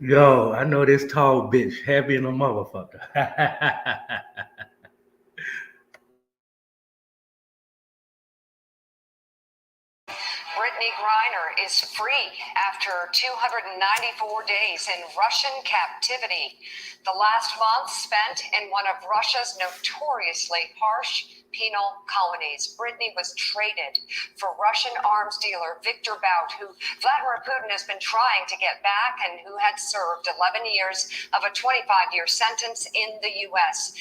Yo, I know this tall bitch happy in a motherfucker. Britteny Griner is free after 294 days in Russian captivity. The last month spent in one of Russia's notoriously harsh penal colonies. Britteny was traded for Russian arms dealer Viktor Bout, who Vladimir Putin has been trying to get back and who had served 11 years of a 25-year sentence in the U.S.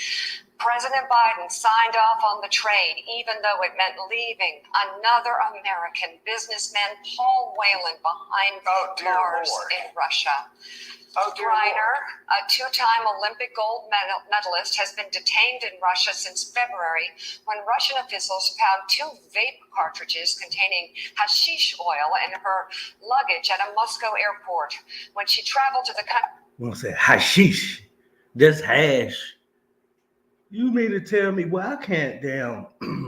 President Biden signed off on the trade, even though it meant leaving another American businessman, Paul Whelan, behind bars in Russia. Griner, a two-time Olympic gold medalist, has been detained in Russia since February when Russian officials found 2 vape cartridges containing hashish oil in her luggage at a Moscow airport. When she traveled to the country... Won't say hashish. That's hash. You mean to tell me, well, I can't damn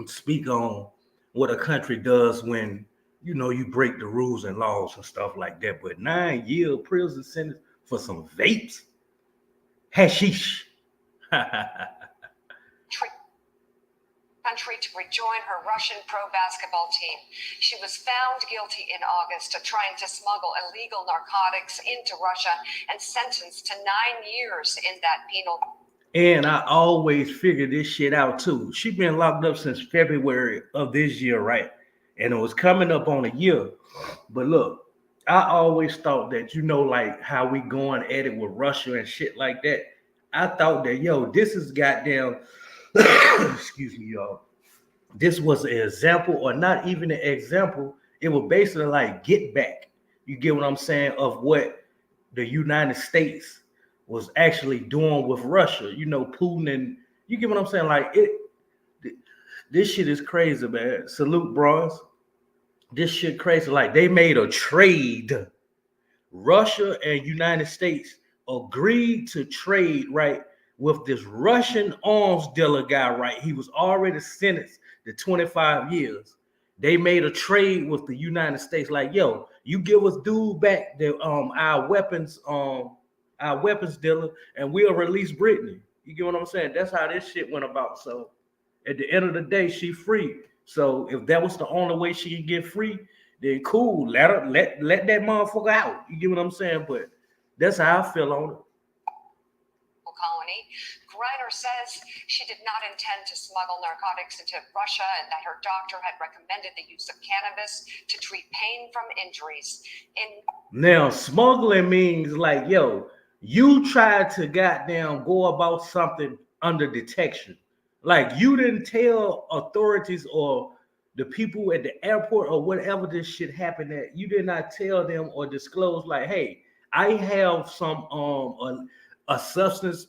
speak on what a country does when, you break the rules and laws and stuff like that. But 9-year prison sentence for some vapes? Hashish. country to rejoin her Russian pro basketball team. She was found guilty in August of trying to smuggle illegal narcotics into Russia and sentenced to 9 years in that penal. And I always figured this shit out too. She been locked up since February of this year, right? And it was coming up on a year. But look, I always thought that, like how we going at it with Russia and shit like that. I thought that, this is goddamn, excuse me, y'all. This was an example, or not even an example. It was basically like get back. You get what I'm saying? Of what the United States was actually doing with Russia. Putin, and you get what I'm saying? Like this shit is crazy, man. Salute, bros. This shit crazy. Like they made a trade. Russia and United States agreed to trade, right, with this Russian arms dealer guy, right? He was already sentenced to 25 years. They made a trade with the United States, like, yo, you give us dude back the our weapons dealer, and we'll release Brittany. You get what I'm saying? That's how this shit went about. So at the end of the day, she free. So if that was the only way she could get free, then cool. Let that motherfucker out. You get what I'm saying? But that's how I feel on it. Colony. Griner says she did not intend to smuggle narcotics into Russia and that her doctor had recommended the use of cannabis to treat pain from injuries. Now, smuggling means like, yo, you tried to goddamn go about something under detection. Like you didn't tell authorities or the people at the airport or whatever this shit happened at, you did not tell them or disclose like, hey, I have some a substance.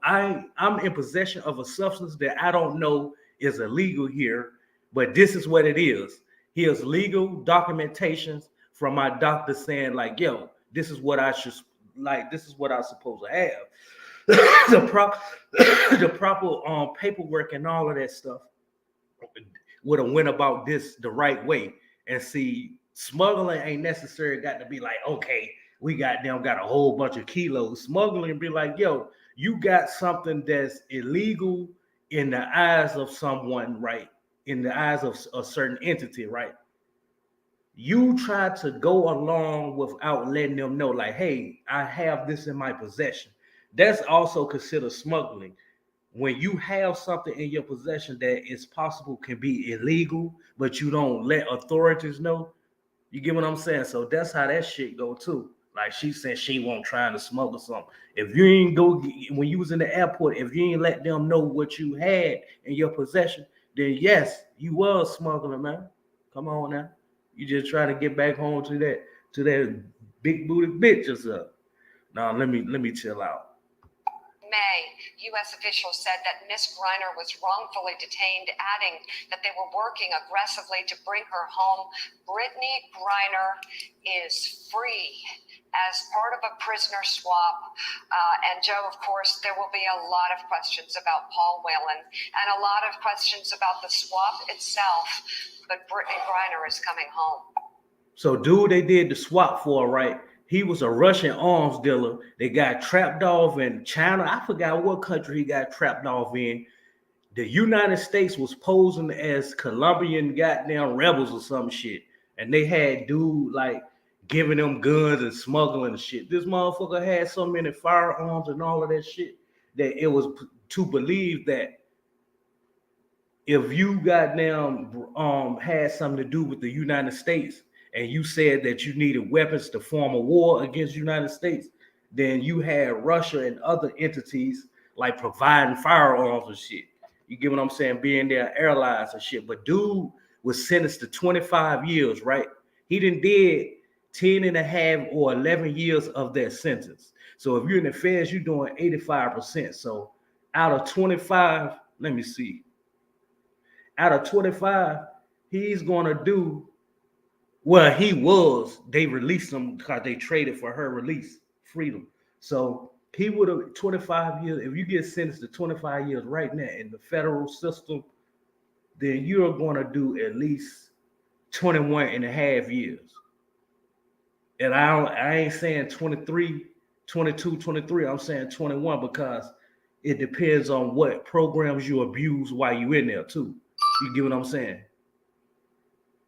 I'm in possession of a substance that I don't know is illegal here, but this is what it is. Here's legal documentations from my doctor saying like, yo, this is what I should like. This is what I'm supposed to have. the proper paperwork and all of that stuff would have went about this the right way. And see, smuggling ain't necessarily got to be like, okay, we got a whole bunch of kilos. Smuggling be like, yo, you got something that's illegal in the eyes of someone, right? In the eyes of a certain entity, right? You try to go along without letting them know, like, hey, I have this in my possession. That's also considered smuggling. When you have something in your possession that is possible can be illegal, but you don't let authorities know. You get what I'm saying? So that's how that shit go too. Like she said, she won't trying to smuggle something. If you ain't go when you was in the airport, if you ain't let them know what you had in your possession, then yes, you was smuggling, man. Come on now. You just try to get back home to that big booty bitch or something. Now let me chill out. May, U.S. officials said that Miss Griner was wrongfully detained, adding that they were working aggressively to bring her home. Britteny Griner is free as part of a prisoner swap. And Joe, of course, there will be a lot of questions about Paul Whelan and a lot of questions about the swap itself. But Brittany Griner is coming home. So, dude, they did the swap for, right? He was a Russian arms dealer. They got trapped off in China. I forgot what country he got trapped off in. The United States was posing as Colombian goddamn rebels or some shit. And they had dude like giving them guns and smuggling and shit. This motherfucker had so many firearms and all of that shit that it was to believe that if you goddamn had something to do with the United States and you said that you needed weapons to form a war against the United States, then you had Russia and other entities like providing firearms and shit. You get what I'm saying? Being their airlines and shit. But dude was sentenced to 25 years, right? He did 10 and a half or 11 years of that sentence. So if you're in the feds, you're doing 85%. So out of 25, let me see. Out of 25, he's going to do, well, they released him because they traded for her release, freedom. So he would have 25 years. If you get sentenced to 25 years right now in the federal system, then you're going to do at least 21 and a half years. And I ain't saying 23, 22, 23. I'm saying 21 because it depends on what programs you abuse while you in there too. You get what I'm saying?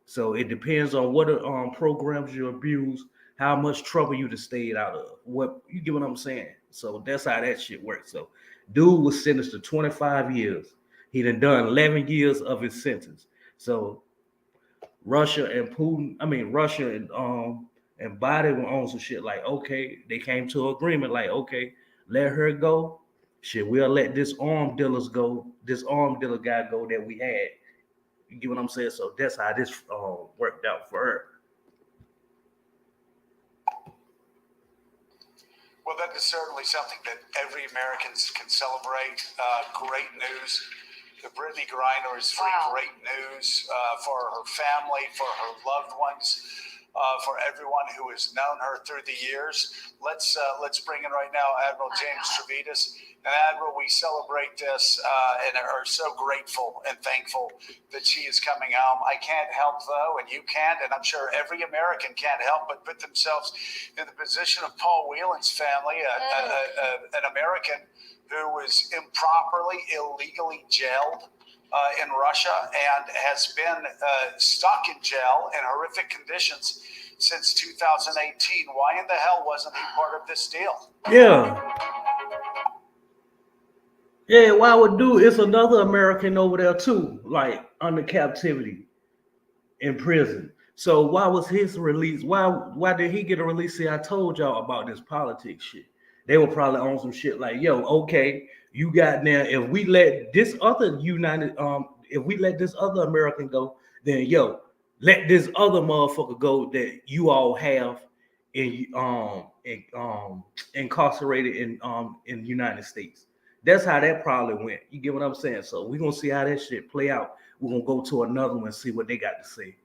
So it depends on what programs you abuse, how much trouble you just stayed out of. What you get what I'm saying? So that's how that shit works. So dude was sentenced to 25 years. He done 11 years of his sentence. So Russia and Biden were on some shit like, okay, they came to an agreement like, okay, let her go. Shit, we'll let this arm dealer guy go that we had. You get what I'm saying? So that's how this worked out for her. Well, that is certainly something that every American can celebrate. Great news. The Brittany Griner is free. Wow. Great news for her family, for her loved ones, for everyone who has known her through the years. Let's bring in right now Admiral James Trevitas. And Admiral, we celebrate this and are so grateful and thankful that she is coming home. I can't help, though, and you can't, and I'm sure every American can't help but put themselves in the position of Paul Whelan's family, an American who was improperly, illegally jailed in Russia and has been stuck in jail in horrific conditions since 2018. Why in the hell wasn't he part of this deal? Yeah, why would do? It's another American over there too, like under captivity in prison. So why was his release? Why did he get a release? See, I told y'all about this politics shit. They were probably on some shit like, yo, okay, you got now. If we let this other American go, then yo, let this other motherfucker go that you all have incarcerated in the United States. That's how that probably went. You get what I'm saying? So we're gonna see how that shit play out. We're gonna go to another one and see what they got to say.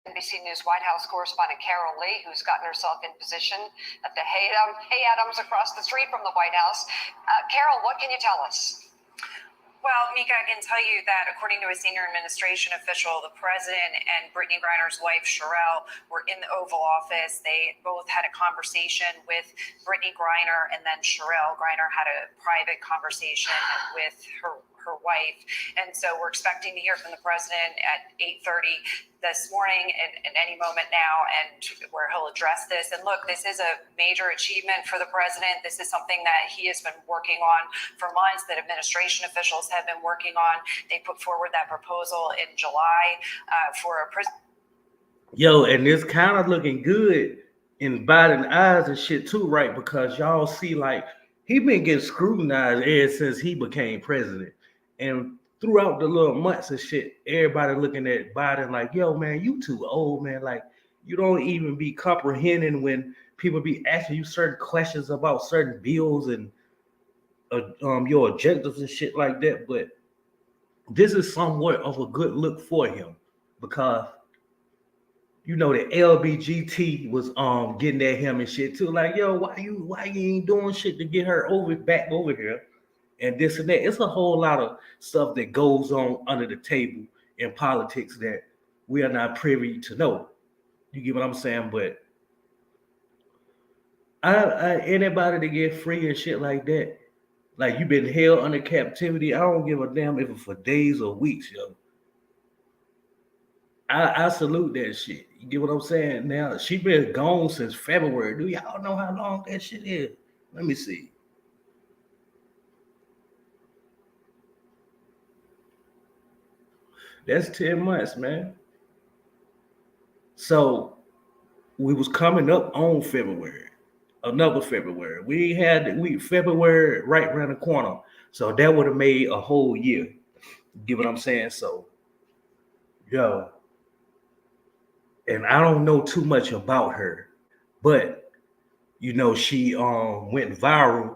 NBC News White House correspondent Carol Lee, who's gotten herself in position at the Hay Adams across the street from the White House. Carol, what can you tell us? Well, Mika, I can tell you that according to a senior administration official, the president and Brittany Griner's wife, Sherelle, were in the Oval Office. They both had a conversation with Brittany Griner, and then Sherelle Griner had a private conversation with her her wife. And so we're expecting to hear from the president at 8:30 this morning in any moment now, and where he'll address this. And look, this is a major achievement for the president. This is something that he has been working on for months, that administration officials have been working on. They put forward that proposal in July for a prison. Yo, and it's kind of looking good in Biden's eyes and shit too, right? Because y'all see, like, he been getting scrutinized ever since he became president. And throughout the little months and shit, everybody looking at Biden like, yo, man, you too old, man. Like, you don't even be comprehending when people be asking you certain questions about certain bills and your objectives and shit like that. But this is somewhat of a good look for him, because you know the LBGT was getting at him and shit too. Like, yo, why you ain't doing shit to get her back over here? And this and that. It's a whole lot of stuff that goes on under the table in politics that we are not privy to know. You get what I'm saying? But anybody to get free and shit like that, like you've been held under captivity, I don't give a damn if it's for days or weeks, yo. I salute that shit. You get what I'm saying? Now, she been gone since February. Do y'all know how long that shit is? Let me see. That's 10 months, man. So we was coming up on February, another February. We had February right around the corner. So that would have made a whole year. You get what I'm saying? So, yo, and I don't know too much about her, but you know, she went viral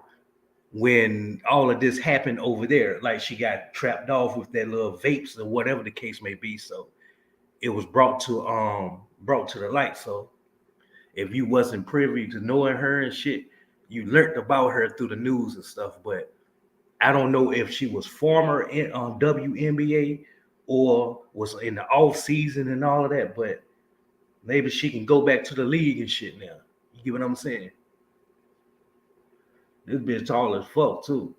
when all of this happened over there. Like, she got trapped off with that little vapes or whatever the case may be. So it was brought to the light. So if you wasn't privy to knowing her and shit, you learned about her through the news and stuff. But I don't know if she was former in WNBA or was in the off season and all of that, but maybe she can go back to the league and shit now. You get what I'm saying? This bitch tall as fuck too.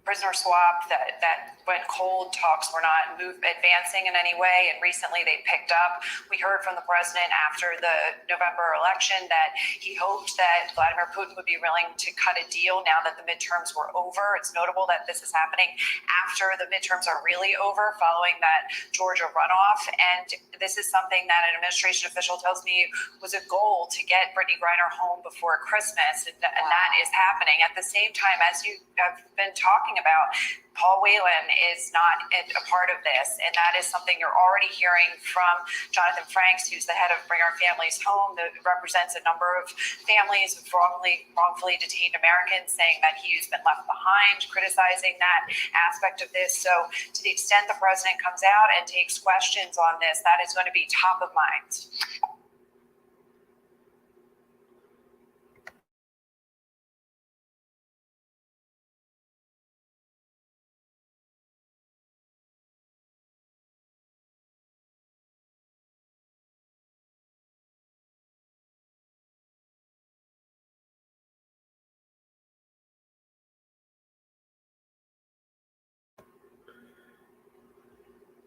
Prisoner swap that went cold. Talks were not advancing in any way, and recently they picked up. We heard from the president after the November election that he hoped that Vladimir Putin would be willing to cut a deal now that the midterms were over. It's notable that this is happening after the midterms are really over, following that Georgia runoff. And this is something that an administration official tells me was a goal, to get Britteny Griner home before Christmas, and that is happening. At the same time, as you have been talking about, Paul Whelan is not a part of this, and that is something you're already hearing from Jonathan Franks, who's the head of Bring Our Families Home, that represents a number of families of wrongfully detained Americans, saying that he's been left behind, criticizing that aspect of this. So to the extent the president comes out and takes questions on this, that is going to be top of mind.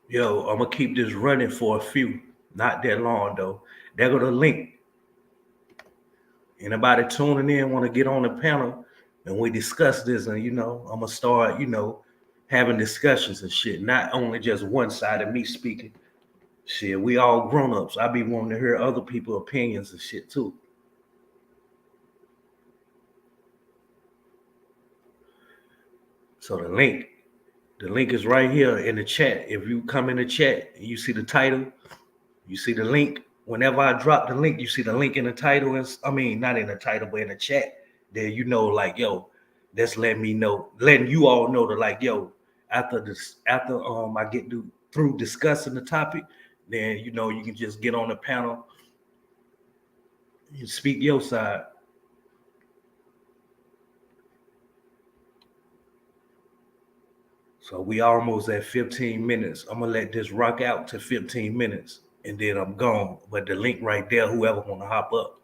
Yo, I'm gonna keep this running for a few, not that long though. There go the link. Anybody tuning in want to get on the panel and we discuss this, and I'm gonna start, having discussions and shit, not only just one side of me speaking. Shit, we all grown-ups. I be wanting to hear other people's opinions and shit too. So the link is right here in the chat. If you come in the chat and you see the title, you see the link. Whenever I drop the link, you see the link in the title. I mean, not in the title, but in the chat. There, like, yo, that's letting you all know that, like, yo, after I get through discussing the topic, then you can just get on the panel and speak your side. So we almost at 15 minutes. I'm gonna let this rock out to 15 minutes and then I'm gone. But the link right there, whoever wanna hop up.